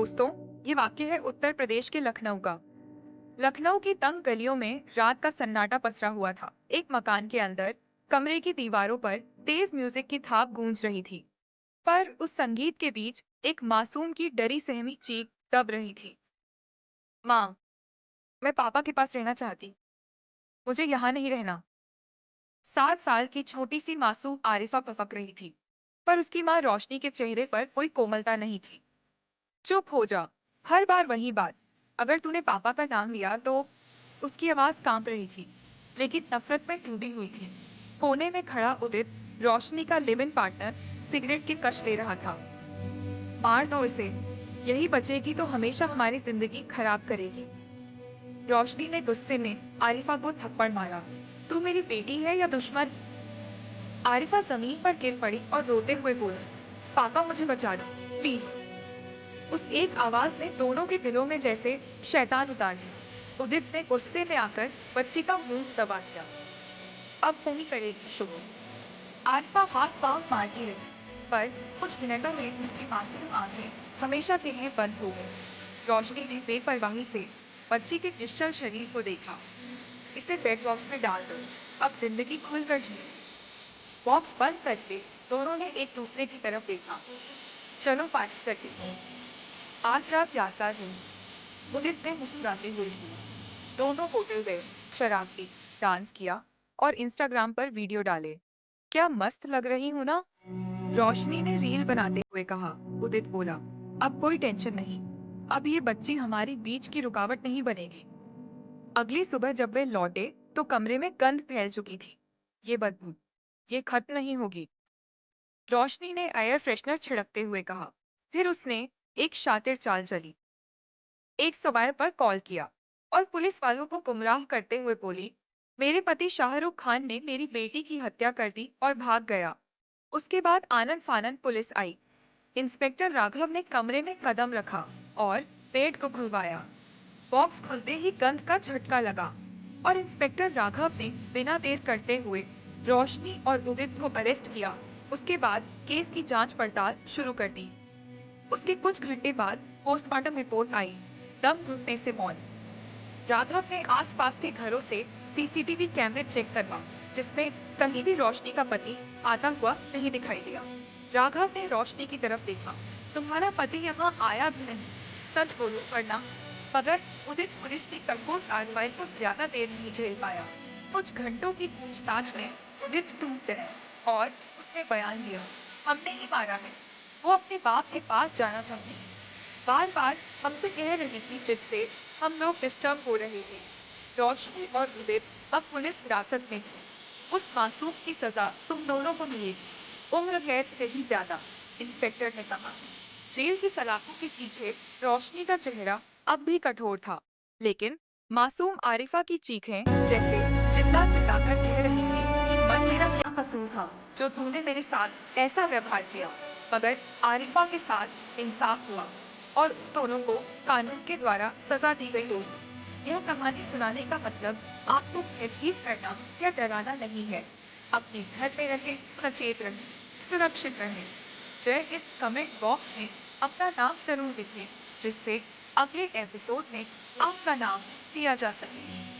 दोस्तों, ये वाक्य है उत्तर प्रदेश के लखनऊ का। लखनऊ की तंग गलियों में रात का सन्नाटा पसरा हुआ था। एक मकान के अंदर कमरे की दीवारों पर तेज म्यूजिक की थाप गूंज रही थी। पर उस संगीत के बीच एक मासूम की डरी सहमी चीख दब रही थी। माँ, मैं पापा के पास रहना चाहती। मुझे यहाँ नहीं रहना। 7 साल की छोटी सी मासूम आरिफा फपक रही थी, पर उसकी माँ रोशनी के चेहरे पर कोई कोमलता नहीं थी। चुप हो जा। हर बार वही बात। अगर तूने पापा का नाम लिया तो। उसकी आवाज कांप रही थी, लेकिन नफरत में डूबी हुई थी। कोने में खड़ा उदित, रोशनी का लिव इन पार्टनर, सिगरेट की कश ले रहा था। मार दो इसे। यही बचेगी तो हमेशा हमारी जिंदगी खराब करेगी। रोशनी ने गुस्से में आरिफा को थप्पड़ मारा। तू मेरी बेटी है या दुश्मन? आरिफा जमीन पर गिर पड़ी और रोते हुए बोली, पापा मुझे बचा लो प्लीज। उस एक आवाज ने दोनों के दिलों में जैसे शैतान उतार दिया। उदित ने गुस्से में आकर बच्ची का मुंह दबा दिया। अब नहीं करेगी शुरू। आरिफा हाथ पांव मारती रही, पर कुछ मिनटों में उसकी मासूम आंखें हमेशा के लिए बंद हो गई। रोशनी ने बेपरवाही से बच्ची के निश्चल शरीर को देखा। इसे बेड बॉक्स में डाल दो, अब जिंदगी खुलकर जिए। बॉक्स बंद करके दोनों ने एक दूसरे की तरफ देखा। चलो पार्टी करते हैं। आज रात यादगार हुई। उदित ने मुस्कुराते हुए कहा। दोनों होटल गए, शराब पी, डांस किया और इंस्टाग्राम पर वीडियो डाले। क्या मस्त लग रही हूँ ना? रोशनी ने रील बनाते हुए कहा। उदित बोला, अब कोई टेंशन नहीं। अब ये बच्ची हमारी बीच की रुकावट नहीं बनेगी। अगली सुबह जब वे लौटे तो कमरे में गंध फैल चुकी थी। ये बदबू, ये खत्म नहीं होगी। रोशनी ने एयर फ्रेशनर छिड़कते हुए कहा। फिर उसने एक शातिर चाल चली। 112 पर कॉल किया और पुलिस वालों को गुमराह करते हुए बोली, मेरे पति शाहरुख खान ने मेरी बेटी की हत्या कर दी और भाग गया। उसके बाद आनन फानन पुलिस आई। इंस्पेक्टर राघव ने कमरे में कदम रखा और बेड को खुलवाया। बॉक्स खुलते ही गंध का झटका लगा और इंस्पेक्टर राघव ने बिना देर करते हुए रोशनी और उदित को अरेस्ट किया। उसके बाद केस की जांच पड़ताल शुरू कर दी। उसके कुछ घंटे बाद पोस्टमार्टम रिपोर्ट आई। दम घुटने से मौत। राघव ने आसपास के घरों से सीसीटीवी कैमरे चेक करवा, जिसमें कहीं भी रोशनी का पति आता हुआ नहीं दिखाई दिया। राघव ने रोशनी की तरफ देखा। तुम्हारा पति यहाँ आया भी नहीं, सच बोलो वरना। मगर उदित पुलिस की कठोर कार्रवाई को ज्यादा देर नहीं झेल पाया। कुछ घंटों की पूछताछ में उदित टूट गया और उसने बयान दिया, हमने ही मारा है। वो अपने बाप के पास जाना चाहती थी। बार बार हमसे कह रही थी, जिससे हम लोग डिस्टर्ब हो रहे थे। रोशनी और उदित अब पुलिस हिरासत में थे। उस मासूम की सजा तुम दोनों को मिलेगी, उम्र कैद से भी ज्यादा, इंस्पेक्टर ने कहा। जेल की सलाखों के पीछे रोशनी का चेहरा अब भी कठोर था, लेकिन मासूम आरिफा की चीखें जैसे चिल्ला चिल्ला कर कह रही थी कि मन मेरा क्या कसूर था जो तूने मेरे साथ ऐसा व्यवहार किया। मगर आरिफा के साथ इंसाफ हुआ और उन दोनों को कानून के द्वारा सजा दी गई। दोस्तों, यह कहानी सुनाने का मतलब आपको भयभीत करना या डराना नहीं है। अपने घर में रहे, सचेत रहे, सुरक्षित रहे। जय हिंद। कमेंट बॉक्स में अपना नाम जरूर लिखें, जिससे अगले एपिसोड में आपका नाम दिया जा सके।